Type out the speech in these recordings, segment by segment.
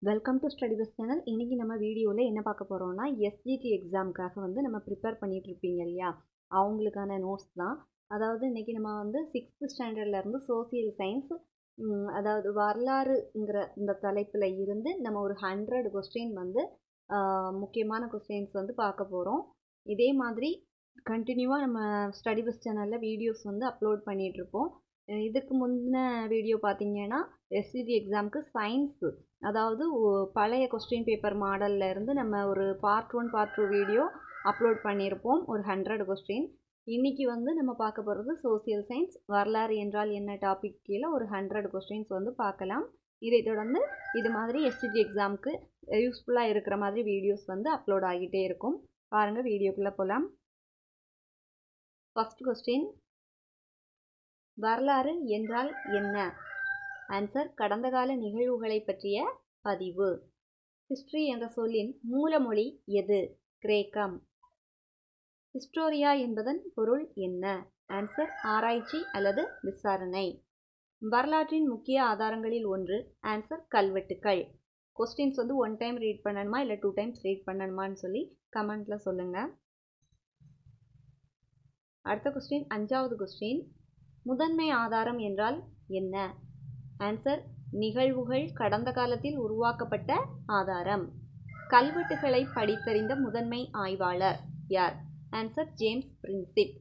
Welcome to study best channel. இன்றைக்கி நம்ம வீடியோவில் என்ன பார்க்க போகிறோம்னா, எஸ்ஜிடி எக்ஸாமுக்காக வந்து நம்ம ப்ரிப்பேர் பண்ணிகிட்டு இருப்பீங்க இல்லையா, அவங்களுக்கான நோட்ஸ் தான். அதாவது இன்றைக்கி நம்ம வந்து 6th ஸ்டாண்டர்ட்லேருந்து சோசியல் சயின்ஸ், அதாவது வரலாறுங்கிற இந்த தலைப்பில் இருந்து நம்ம ஒரு 100 கொஸ்டின் வந்து முக்கியமான கொஸ்டின்ஸ் வந்து பார்க்க போகிறோம். இதே மாதிரி கண்டினியூவாக நம்ம ஸ்டடி பெஸ்ட் சேனலில் வீடியோஸ் வந்து அப்லோட் பண்ணிகிட்ருப்போம். இதுக்கு முன்ன வீடியோ பார்த்தீங்கன்னா எஸ்ஜிடி எக்ஸாமுக்கு சயின்ஸு, அதாவது பழைய கொஸ்டின் பேப்பர் மாடலில் இருந்து நம்ம ஒரு பார்ட் 1 பார்ட் 2 வீடியோ அப்லோட் பண்ணியிருப்போம், ஒரு 100 கொஸ்டின். இன்றைக்கி வந்து நம்ம பார்க்க போகிறது சோசியல் சயின்ஸ், வரலாறு என்றால் என்ன டாபிக் கீழே ஒரு 100 கொஸ்டின்ஸ் வந்து பார்க்கலாம். இதை தொடர்ந்து இது மாதிரி எஸ்ஜிடி எக்ஸாமுக்கு யூஸ்ஃபுல்லாக இருக்கிற மாதிரி வீடியோஸ் வந்து அப்லோட் ஆகிட்டே இருக்கும். பாருங்கள், வீடியோக்குள்ளே போகலாம். ஃபர்ஸ்ட் கொஸ்டின், வரலாறு என்றால் என்ன? ஆன்சர், கடந்த கால நிகழ்வுகளை பற்றிய பதிவு. ஹிஸ்டரி என்ற சொல்லின் மூலமொழி எது? கிரேக்கம். ஹிஸ்டோரியா என்பதன் பொருள் என்ன? ஆன்சர், ஆராய்ச்சி அல்லது விசாரணை. வரலாற்றின் முக்கிய ஆதாரங்களில் ஒன்று. ஆன்சர், கல்வெட்டுக்கள். கொஸ்டின்ஸ் வந்து 1 டைம் ரீட் பண்ணணுமா இல்லை 2 டைம்ஸ் ரீட் பண்ணணுமான்னு சொல்லி கமெண்ட்டில் சொல்லுங்கள். அடுத்த கொஸ்டின், 5வது கொஸ்டின், முதன்மை ஆதாரம் என்றால் என்ன? ஆன்சர், நிகழ்வுகள் கடந்த காலத்தில் உருவாக்கப்பட்ட ஆதாரம். கல்வெட்டுகளை படித்தறிந்த முதன்மை ஆய்வாளர் யார்? Answer, James Prinsep.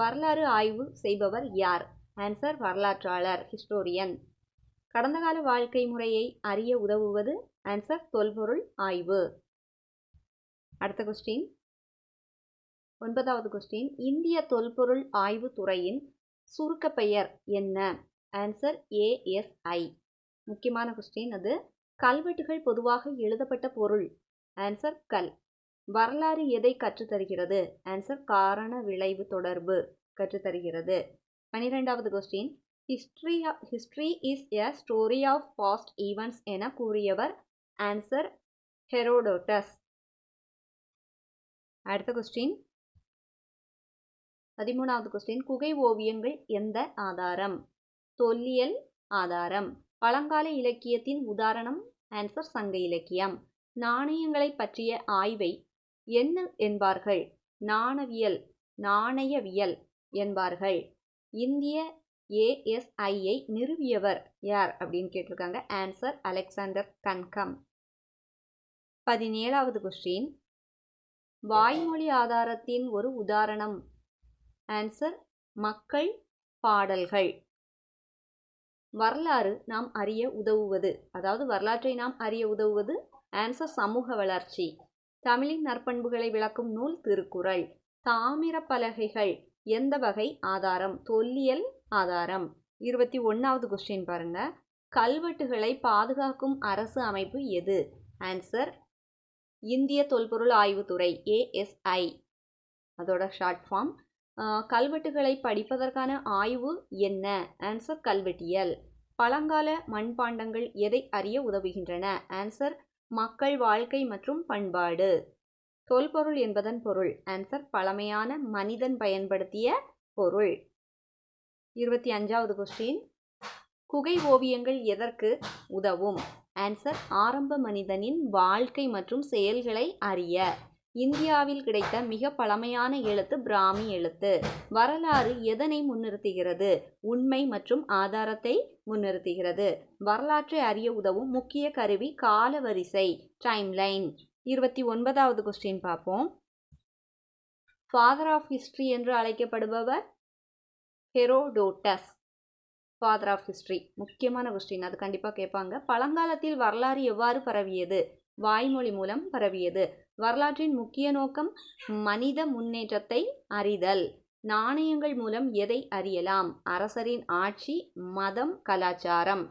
வரலாறு ஆய்வு செய்பவர் யார்? ஆன்சர், வரலாற்றாளர், ஹிஸ்டோரியன். கடந்த கால வாழ்க்கை முறையை அறிய உதவுவது? ஆன்சர், தொல்பொருள் ஆய்வு. அடுத்த கொஸ்டின், 9வது கொஸ்டின், இந்திய தொல்பொருள் ஆய்வு துறையின் சுருக்க பெயர் என்ன? Answer, ASI. முக்கியமான கொஸ்டின் அது. கல்வெட்டுகள் பொதுவாக எழுதப்பட்ட பொருள்? ஆன்சர், கல். வரலாறு எதை கற்றுத்தருகிறது? ஆன்சர், காரண விளைவு தொடர்பு கற்றுத்தருகிறது. 12வது question, history is a story of past events என கூறியவர்? Answer, Herodotus. அடுத்த கொஸ்டின், 13வது கொஸ்டின், குகை ஓவியங்கள் எந்த ஆதாரம்? தொல்லியல் ஆதாரம். பழங்கால இலக்கியத்தின் உதாரணம்? ஆன்சர், சங்க இலக்கியம். நாணயங்களை பற்றிய ஆய்வை என்ன என்பார்கள்? நாணயவியல் என்பார்கள். இந்திய ASIயை நிறுவியவர் யார் அப்படின்னு கேட்டிருக்காங்க. Answer, Alexander Cunningham. 17வது கொஸ்டின், வாய்மொழி ஆதாரத்தின் ஒரு உதாரணம்? ஆன்சர், மக்கள் பாடல்கள். வரலாறு நாம் அறிய உதவுவது, அதாவது வரலாற்றை நாம் அறிய உதவுவது? ஆன்சர், சமூக வளர்ச்சி. தமிழின் நற்பண்புகளை விளக்கும் நூல் திருக்குறள். தாமிர பலகைகள் எந்த வகை ஆதாரம்? தொல்லியல் ஆதாரம். 21வது கொஸ்டின் பாருங்க, கல்வெட்டுகளை பாதுகாக்கும் அரசு அமைப்பு எது? ஆன்சர், இந்திய தொல்பொருள் ஆய்வுத்துறை, ASI, அதோட ஷார்ட் ஃபார்ம். கல்வெட்டுகளை படிப்பதற்கான ஆய்வு என்ன? ஆன்சர், கல்வெட்டியல். பழங்கால மண்பாண்டங்கள் எதை அறிய உதவுகின்றன? ஆன்சர், மக்கள் வாழ்க்கை மற்றும் பண்பாடு. தொல்பொருள் என்பதன் பொருள்? ஆன்சர், பழமையான மனிதன் பயன்படுத்திய பொருள். 25வது கொஸ்டின், குகை ஓவியங்கள் எதற்கு உதவும்? ஆன்சர், ஆரம்ப மனிதனின் வாழ்க்கை மற்றும் செயல்களை அறிய. இந்தியாவில் கிடைத்த மிக பழமையான எழுத்து பிராமி எழுத்து. வரலாறு எதனை முன்னிறுத்துகிறது? உண்மை மற்றும் ஆதாரத்தை முன்னிறுத்துகிறது. வரலாற்றை அறிய உதவும் முக்கிய கருவி காலவரிசை, டைம்லைன். 29வது கொஸ்டின் பார்ப்போம். ஃபாதர் ஆஃப் ஹிஸ்டரி என்று அழைக்கப்படுபவர்? Herodotus, father of history. முக்கியமான கொஸ்டின், அது கண்டிப்பாக கேட்பாங்க. பழங்காலத்தில் வரலாறு எவ்வாறு பரவியது? வாய்மொழி மூலம் பரவியது. வரலாற்றின் முக்கிய நோக்கம் மனித முன்னேற்றத்தை அறிதல். நாணயங்கள் மூலம் எதை அறியலாம்? அரசரின் ஆட்சி, மதம், கலாச்சாரம்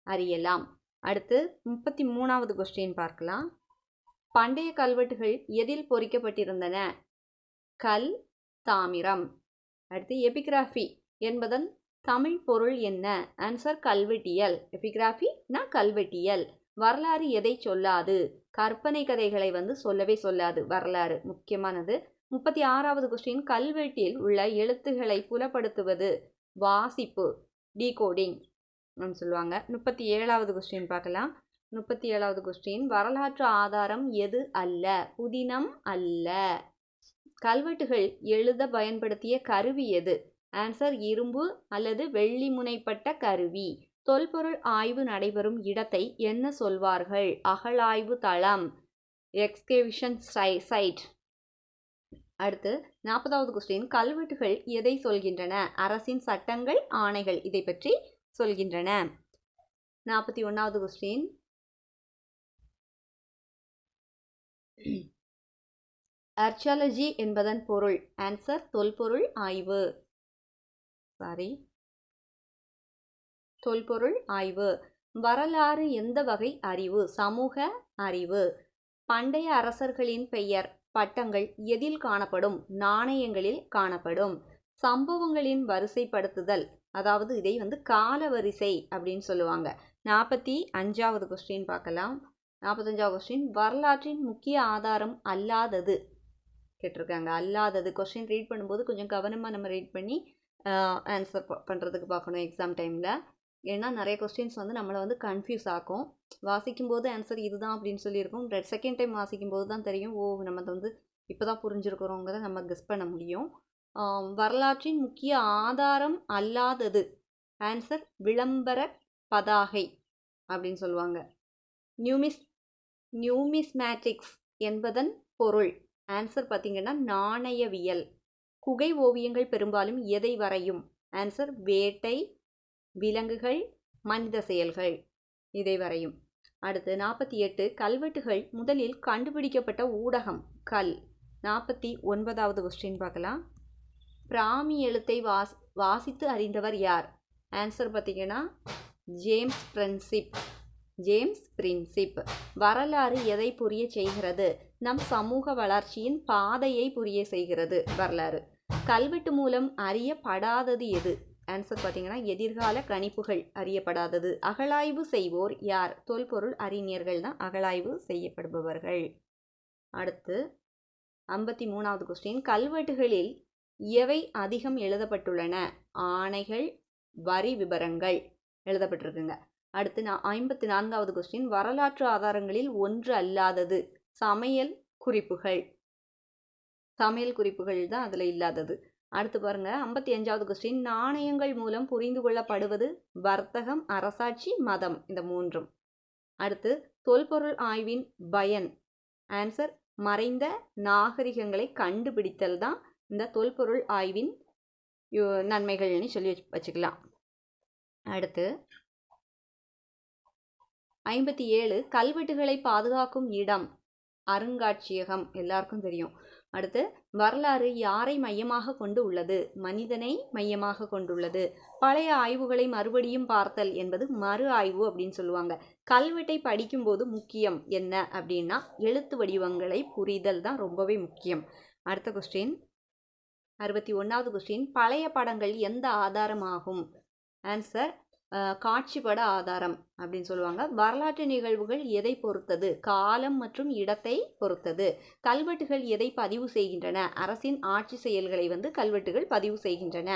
அறியலாம். அடுத்து 33வது கொஸ்டின் பார்க்கலாம். பண்டைய கல்வெட்டுகள் எதில் பொறிக்கப்பட்டிருந்தன? கல், தாமிரம். அடுத்து, எபிகிராஃபி என்பதன் தமிழ் பொருள் என்ன? ஆன்சர், கல்வெட்டியல். எபிகிராஃபினா கல்வெட்டியல். வரலாறு எதை சொல்லாது? கற்பனை கதைகளை வந்து சொல்லவே சொல்லாது வரலாறு. முக்கியமானது. 36வது கொஸ்டின், கல்வெட்டில் உள்ள எழுத்துக்களை புலப்படுத்துவது? வாசிப்பு, டீகோடிங் சொல்லுவாங்க. 37வது கொஸ்டின் பார்க்கலாம். 37வது கொஸ்டின் வரலாற்று ஆதாரம் எது அல்ல? புதினம் அல்ல. கல்வெட்டுகள் எழுத பயன்படுத்திய கருவி எது? ஆன்சர் இரும்பு அல்லது வெள்ளி முனைப்பட்ட கருவி. தொல்பொருள் ஆய்வு நடைபெறும் இடத்தை என்ன சொல்வார்கள்? அகழாய்வு தளம், எக்ஸ்கேவிஷன் சைட். அடுத்து 40வது கொஸ்டின் கல்வெட்டுகள் எதை சொல்கின்றன? அரசின் சட்டங்கள், ஆணைகள் இதை பற்றி சொல்கின்றன. 41வது கொஸ்டின் ஆர்ச்சியாலஜி என்பதன் பொருள்? ஆன்சர் தொல்பொருள் ஆய்வு. தொல்பொருள் ஆய்வு. வரலாறு எந்த வகை அறிவு? சமூக அறிவு. பண்டைய அரசர்களின் பெயர், பட்டங்கள் எதில் காணப்படும்? நாணயங்களில் காணப்படும். சம்பவங்களின் வரிசைப்படுத்துதல், அதாவது இதை காலவரிசை அப்படின்னு சொல்லுவாங்க. 45வது கொஸ்டின் பார்க்கலாம். 45வது கொஸ்டின் வரலாற்றின் முக்கிய ஆதாரம் அல்லாதது கேட்டிருக்காங்க. அல்லாதது கொஸ்டின் ரீட் பண்ணும்போது கொஞ்சம் கவனமாக நம்ம ரீட் பண்ணி ஆன்சர் பண்ணுறதுக்கு பார்க்கணும் எக்ஸாம் டைமில். ஏன்னா நிறைய கொஸ்டின்ஸ் நம்மளை கன்ஃபியூஸ் ஆக்கும். வாசிக்கும்போது ஆன்சர் இதுதான் அப்படின்னு சொல்லியிருக்கோம். செகண்ட் டைம் வாசிக்கும்போது தான் தெரியும், ஓ நம்ம இப்போ தான் புரிஞ்சுருக்கிறோங்கிறத நம்ம கெஸ் பண்ண முடியும். வரலாற்றின் முக்கிய ஆதாரம் அல்லாதது ஆன்சர் விளம்பர பதாகை அப்படின்னு சொல்லுவாங்க. நியூமிஸ்மேட்டிக்ஸ் என்பதன் பொருள்? ஆன்சர் பார்த்திங்கன்னா நாணயவியல். குகை ஓவியங்கள் பெரும்பாலும் எதை வரையும்? ஆன்சர் வேட்டை, விலங்குகள், மனித செயல்கள் இதை வரையும். அடுத்து 48 கல்வெட்டுகள் முதலில் கண்டுபிடிக்கப்பட்ட ஊடகம் கல். 49வது கொஸ்டின் பார்க்கலாம். பிராமி எழுத்தை வாசித்து அறிந்தவர் யார்? ஆன்சர் பார்த்திங்கன்னா ஜேம்ஸ் பிரின்சிப். வரலாறு எதை புரிய செய்கிறது? நம் சமூக வளர்ச்சியின் பாதையை புரிய செய்கிறது வரலாறு. கல்வெட்டு மூலம் அறியப்படாதது எது? ஆன்சர் பார்த்தீங்கன்னா எதிர்கால கணிப்புகள் அறியப்படாதது. அகழாய்வு செய்வோர் யார்? தொல்பொருள் அறிஞர்கள் தான் அகழாய்வு செய்யப்படுபவர்கள். அடுத்து 53வது கொஸ்டின் கல்வெட்டுகளில் எவை அதிகம் எழுதப்பட்டுள்ளன? ஆணைகள், வரி விபரங்கள் எழுதப்பட்டிருக்குங்க. அடுத்து 54வது கொஸ்டின் வரலாற்று ஆதாரங்களில் ஒன்று அல்லாதது? சமையல் குறிப்புகள் தான் அதில் இல்லாதது. அடுத்து பாருங்க 55வது கொஸ்டின் நாணயங்கள் மூலம் புரிந்து கொள்ளப்படுவது? வர்த்தகம், அரசாட்சி, மதம் இந்த மூன்றும். அடுத்து தொல்பொருள் ஆய்வின் பயன்? ஆன்சர் மறைந்த நாகரிகங்களை கண்டுபிடித்தல் தான் இந்த தொல்பொருள் ஆய்வின் நன்மைகள்னு சொல்லி வச்சுக்கலாம். அடுத்து 57 கல்வெட்டுகளை பாதுகாக்கும் இடம்? அருங்காட்சியகம், எல்லாருக்கும் தெரியும். அடுத்து வரலாறு யாரை மையமாக கொண்டு உள்ளது? மனிதனை மையமாக கொண்டுள்ளது. பழைய ஆய்வுகளை மறுபடியும் பார்த்தல் என்பது மறு ஆய்வு அப்படின்னு சொல்லுவாங்க. கல்வெட்டை படிக்கும்போது முக்கியம் என்ன அப்படின்னா எழுத்து வடிவங்களை புரிதல் தான் ரொம்பவே முக்கியம். அடுத்த கொஸ்டின் 61வது கொஸ்டின் பழைய படங்கள் எந்த ஆதாரமாகும்? ஆன்சர் காட்சிப்பட ஆதாரம் அப்படின்னு சொல்லுவாங்க. வரலாற்று நிகழ்வுகள் எதை பொறுத்தது? காலம் மற்றும் இடத்தை பொறுத்தது. கல்வெட்டுகள் எதை பதிவு செய்கின்றன? அரசின் ஆட்சி செயல்களை கல்வெட்டுகள் பதிவு செய்கின்றன.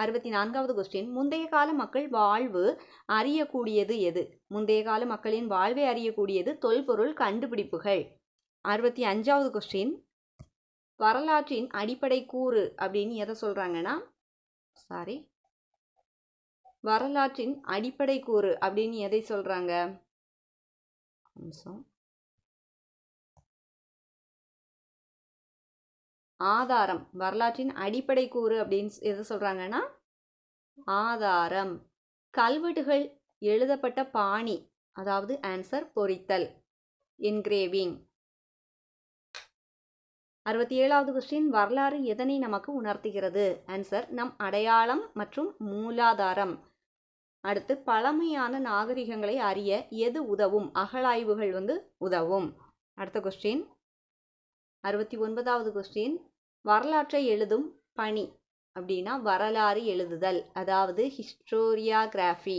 64வது கொஸ்டின் முந்தைய கால மக்கள் வாழ்வு அறியக்கூடியது எது? முந்தைய கால மக்களின் வாழ்வை அறியக்கூடியது தொல்பொருள் கண்டுபிடிப்புகள். 65வது கொஸ்டின் வரலாற்றின் அடிப்படை கூறு அப்படின்னு எதை சொல்றாங்கன்னா வரலாற்றின் அடிப்படை கூறு அப்படின்னு எதை சொல்றாங்க? ஆதாரம். வரலாற்றின் அடிப்படை கூறு அப்படின்னு எதை சொல்றாங்கன்னா ஆதாரம். கல்வெட்டுகள் எழுதப்பட்ட பாணி, அதாவது ஆன்சர் பொறித்தல், என்கிரேவிங். 67வது கொஸ்டின் வரலாறு எதனை நமக்கு உணர்த்துகிறது? ஆன்சர் நம் அடையாளம் மற்றும் மூலாதாரம். அடுத்து பழமையான நாகரிகங்களை அறிய எது உதவும்? அகழாய்வுகள் உதவும். அடுத்த கொஸ்டின் 69வது கொஸ்டின் வரலாற்றை எழுதும் பணி அப்படின்னா வரலாறு எழுதுதல், அதாவது ஹிஸ்டோரியோகிராஃபி.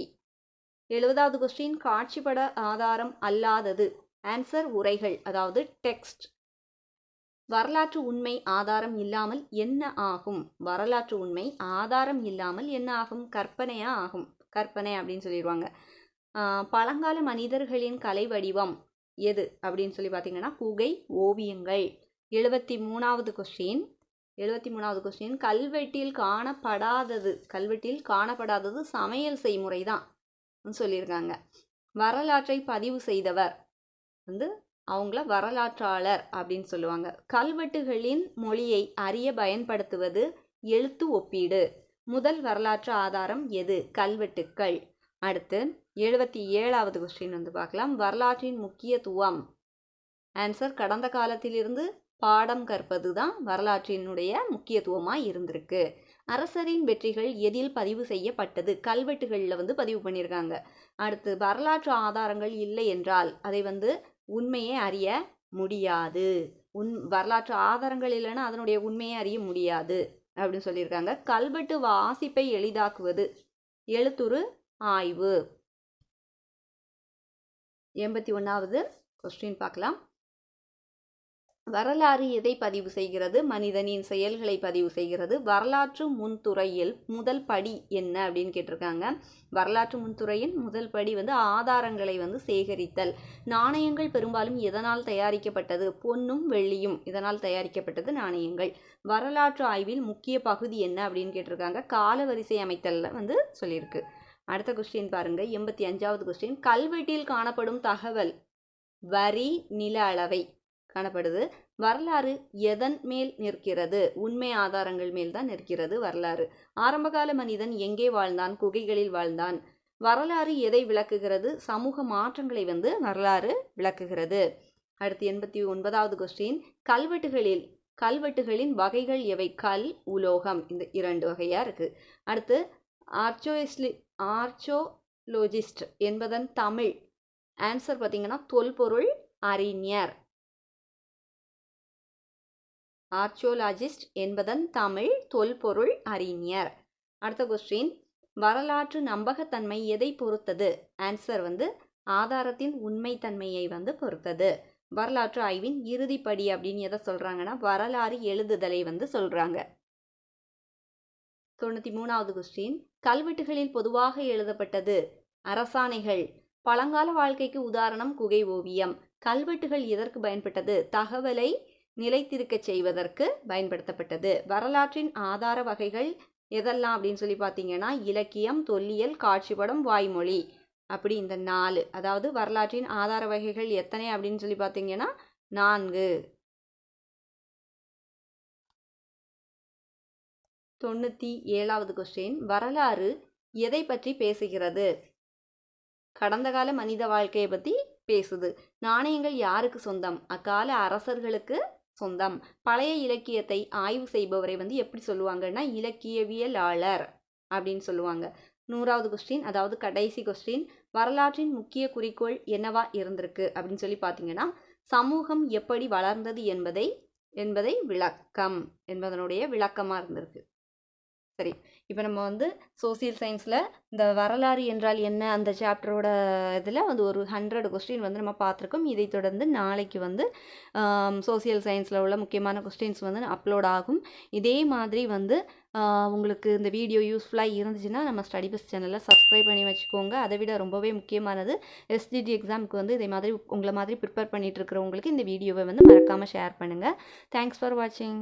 70வது கொஸ்டின் காட்சிப்பட ஆதாரம் அல்லாதது? ஆன்சர் உரைகள், அதாவது டெக்ஸ்ட். வரலாற்று உண்மை ஆதாரம் இல்லாமல் என்ன ஆகும்? வரலாற்று உண்மை ஆதாரம் இல்லாமல் என்ன ஆகும்? கற்பனையா ஆகும். கற்பனை அப்படின்னு சொல்லிடுவாங்க. பழங்கால மனிதர்களின் கலை வடிவம் எது அப்படின்னு சொல்லி பார்த்தீங்கன்னா குகை ஓவியங்கள். 73வது கொஸ்டின் கல்வெட்டில் காணப்படாதது சமையல் செய்முறை தான் சொல்லியிருக்காங்க. வரலாற்றை பதிவு செய்தவர் அவங்கள வரலாற்றாளர் அப்படின்னு சொல்லுவாங்க. கல்வெட்டுகளின் மொழியை அறிய பயன்படுத்துவது எழுத்து ஒப்பீடு. முதல் வரலாற்று ஆதாரம் எது? கல்வெட்டுக்கள். அடுத்து 77வது கொஸ்டின் பார்க்கலாம். வரலாற்றின் முக்கியத்துவம். ஆன்சர் கடந்த காலத்திலிருந்து பாடம் கற்பது தான் வரலாற்றினுடைய முக்கியத்துவமாக இருந்திருக்கு. அரசரின் வெற்றிகள் எதில் பதிவு செய்யப்பட்டது? கல்வெட்டுகளில் பதிவு பண்ணியிருக்காங்க. அடுத்து வரலாற்று ஆதாரங்கள் இல்லை என்றால் அதை உண்மையை அறிய முடியாது. வரலாற்று ஆதாரங்கள் இல்லைன்னா அதனுடைய உண்மையை அறிய முடியாது அப்படின்னு சொல்லியிருக்காங்க. கல்வெட்டு வாசிப்பை எளிதாக்குவது எழுத்துரு ஆய்வு. 81வது கொஸ்டின் பார்க்கலாம். வரலாறு எதை பதிவு செய்கிறது? மனிதனின் செயல்களை பதிவு செய்கிறது. வரலாற்று முன்துறையில் முதல் படி என்ன அப்படின்னு கேட்டிருக்காங்க. வரலாற்று முன்துறையின் முதல் படி ஆதாரங்களை சேகரித்தல். நாணயங்கள் பெரும்பாலும் எதனால் தயாரிக்கப்பட்டது? பொன்னும் வெள்ளியும் இதனால் தயாரிக்கப்பட்டது நாணயங்கள். வரலாற்று ஆய்வில் முக்கிய பகுதி என்ன அப்படின்னு கேட்டிருக்காங்க. காலவரிசை அமைத்தல்ல சொல்லியிருக்கு. அடுத்த கொஸ்டின் பாருங்க. 85வது கொஸ்டின் கல்வெட்டில் காணப்படும் தகவல் வரி நில அளவை காணப்படுது. வரலாறு எதன் மேல் நிற்கிறது? உண்மை ஆதாரங்கள் மேல் தான் நிற்கிறது வரலாறு. ஆரம்பகால மனிதன் எங்கே வாழ்ந்தான்? குகைகளில் வாழ்ந்தான். வரலாறு எதை விளக்குகிறது? சமூக மாற்றங்களை வரலாறு விளக்குகிறது. அடுத்து 89வது கொஸ்டின் கல்வெட்டுகளின் வகைகள் எவை? கல், உலோகம், இந்த 2 வகையா இருக்கு. அடுத்து ஆர்ச்சியோலஜிஸ்ட் என்பதன் தமிழ் ஆன்சர் பார்த்தீங்கன்னா தொல்பொருள் அறிஞர். ஆர்ச்சியோலஜிஸ்ட் என்பதன் தமிழ் தொல்பொருள் அறிஞர். அடுத்த கொஸ்டின் வரலாற்று நம்பகத்தன்மை எதை பொறுத்தது? ஆன்சர் ஆதாரத்தின் உண்மைத்தன்மையை பொறுத்தது. வரலாற்று ஆய்வின் இறுதிப்படி அப்படின்னு எதை சொல்றாங்கன்னா வரலாறு எழுதுதலை சொல்றாங்க. 93வது கொஸ்டின் கல்வெட்டுகளில் பொதுவாக எழுதப்பட்டது அரசாணைகள். பழங்கால வாழ்க்கைக்கு உதாரணம் குகை ஓவியம். கல்வெட்டுகள் எதற்கு பயன்பட்டது? தகவலை நிலைத்திருக்க செய்வதற்கு பயன்படுத்தப்பட்டது. வரலாற்றின் ஆதார வகைகள் எதெல்லாம் அப்படின்னு சொல்லி பார்த்தீங்கன்னா இலக்கியம், தொல்லியல், காட்சிப்படம், வாய்மொழி, அப்படி இந்த 4. அதாவது வரலாற்றின் ஆதார வகைகள் எத்தனை அப்படின்னு சொல்லி பார்த்தீங்கன்னா 4. 97வது கொஸ்டின் வரலாறு எதை பற்றி பேசுகிறது? கடந்த கால மனித வாழ்க்கையை பற்றி பேசுது. நாணயங்கள் யாருக்கு சொந்தம்? அக்கால அரசர்களுக்கு சொந்தம். பழைய இலக்கியத்தை ஆய்வு செய்பவரை எப்படி சொல்லுவாங்கன்னா இலக்கியவியலாளர் அப்படின்னு சொல்லுவாங்க. 100வது கொஸ்டின், அதாவது கடைசி கொஸ்டின் வரலாற்றின் முக்கிய குறிக்கோள் என்னவா இருந்திருக்கு அப்படின்னு சொல்லி பார்த்தீங்கன்னா சமூகம் எப்படி வளர்ந்தது என்பதை என்பதனுடைய விளக்கமாக இருந்திருக்கு. சரி, இப்போ நம்ம சோசியல் சயின்ஸில் இந்த வரலாறு என்றால் என்ன அந்த சாப்டரோட இதில் ஒரு 100 கொஸ்டின் நம்ம பார்த்துருக்கோம். இதை தொடர்ந்து நாளைக்கு சோசியல் சயின்ஸில் உள்ள முக்கியமான கொஸ்டின்ஸ் அப்லோட் ஆகும். இதே மாதிரி உங்களுக்கு இந்த வீடியோ யூஸ்ஃபுல்லாக இருந்துச்சுன்னா நம்ம ஸ்டடி பெஸ்ட் சேனலில் சப்ஸ்கிரைப் பண்ணி வச்சுக்கோங்க. அதை விட ரொம்பவே முக்கியமானது எஸ்டிடி எக்ஸாமுக்கு இதே மாதிரி உங்களை மாதிரி ப்ரிப்பேர் பண்ணிகிட்டு இருக்கிறவங்களுக்கு இந்த வீடியோவை மறக்காமல் ஷேர் பண்ணுங்கள். தேங்க்ஸ் ஃபார் வாட்சிங்.